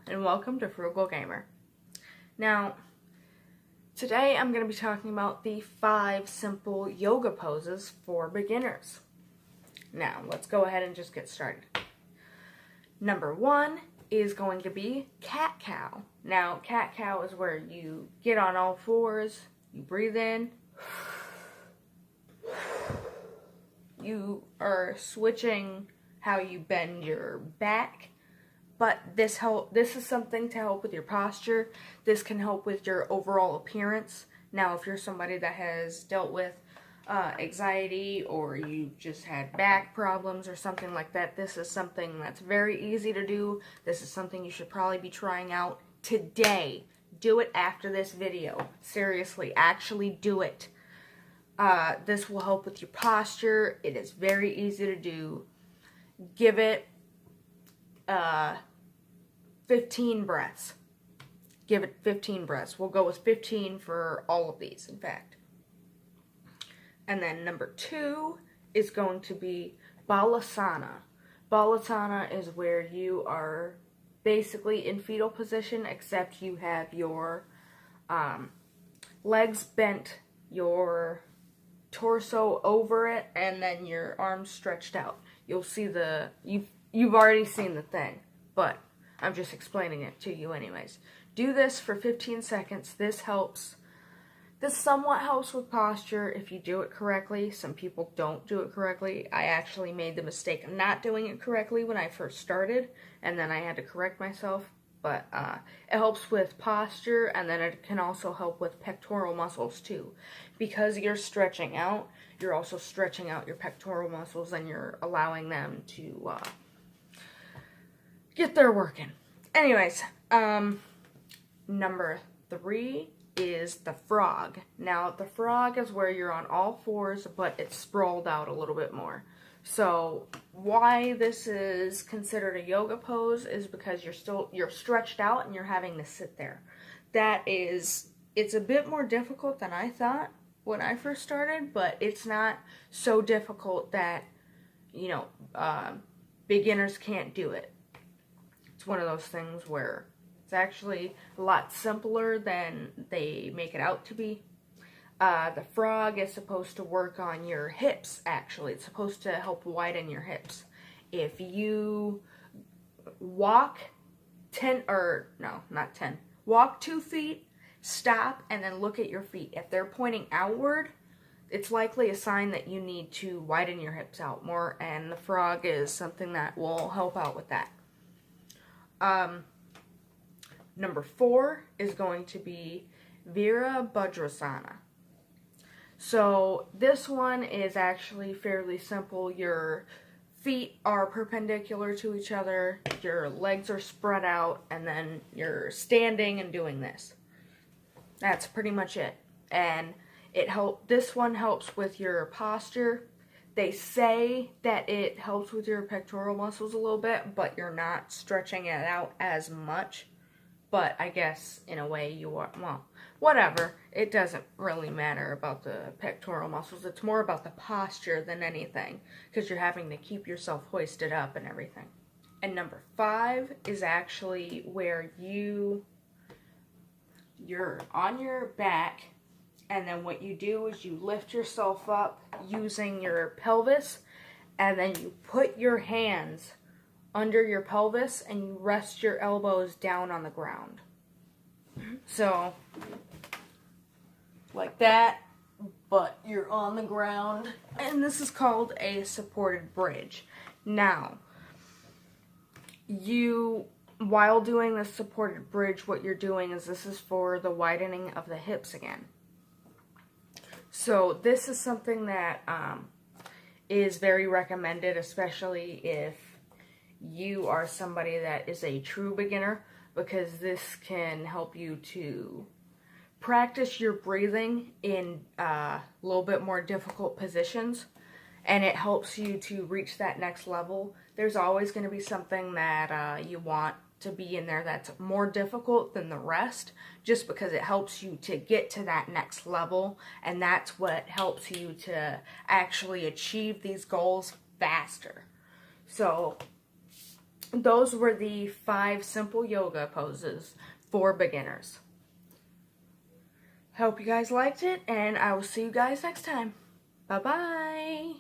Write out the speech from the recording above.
and welcome to Frugal Gamer. Now, today I'm going to be talking about the 5 simple yoga poses for beginners. Now, let's go ahead and just get started. Number 1 is going to be cat-cow. Now, cat-cow is where you get on all fours, you breathe in, you are switching how you bend your back. But this is something to help with your posture. This can help with your overall appearance. Now, if you're somebody that has dealt with anxiety or you just had back problems or something like that, this is something that's very easy to do. This is something you should probably be trying out today. Do it after this video. Seriously, actually do it. This will help with your posture. It is very easy to do. Give it 15 breaths. Give it 15 breaths. We'll go with 15 for all of these, in fact. And then number 2 is going to be Balasana. Balasana is where you are basically in fetal position, except you have your legs bent, your torso over it, and then your arms stretched out. You'll see you've already seen the thing, but I'm just explaining it to you anyways. Do this for 15 seconds. This helps. This somewhat helps with posture if you do it correctly. Some people don't do it correctly. I actually made the mistake of not doing it correctly when I first started, and then I had to correct myself. But it helps with posture, and then it can also help with pectoral muscles too. Because you're stretching out, you're also stretching out your pectoral muscles, and you're allowing them to get their work in. Anyways, number 3 is the frog. Now, the frog is where you're on all fours, but it's sprawled out a little bit more. So, why this is considered a yoga pose is because you're stretched out and you're having to sit there. It's a bit more difficult than I thought when I first started, but it's not so difficult that, beginners can't do it. It's one of those things where it's actually a lot simpler than they make it out to be. The frog is supposed to work on your hips, actually. It's supposed to help widen your hips. If you walk walk 2 feet, stop, and then look at your feet. If they're pointing outward, it's likely a sign that you need to widen your hips out more, and the frog is something that will help out with that. Number 4 is going to be Veerabhadrasana. So this one is actually fairly simple. Your feet are perpendicular to each other, your legs are spread out, and then you're standing and doing this. That's pretty much it. And this one helps with your posture. They say that it helps with your pectoral muscles a little bit, but you're not stretching it out as much. But I guess in a way you are, well, whatever. It doesn't really matter about the pectoral muscles. It's more about the posture than anything, because you're having to keep yourself hoisted up and everything. And number 5 is actually where you're on your back, and then what you do is you lift yourself up using your pelvis, and then you put your hands under your pelvis and you rest your elbows down on the ground. So, like that, but you're on the ground, and this is called a supported bridge. Now, while doing this supported bridge, what you're doing is this is for the widening of the hips again. So this is something that is very recommended, especially if you are somebody that is a true beginner, because this can help you to practice your breathing in a little bit more difficult positions, and it helps you to reach that next level. There's always going to be something that you want to be in there that's more difficult than the rest, just because it helps you to get to that next level, and that's what helps you to actually achieve these goals faster. So those were the 5 simple yoga poses for beginners. Hope you guys liked it, and I will see you guys next time. Bye-bye.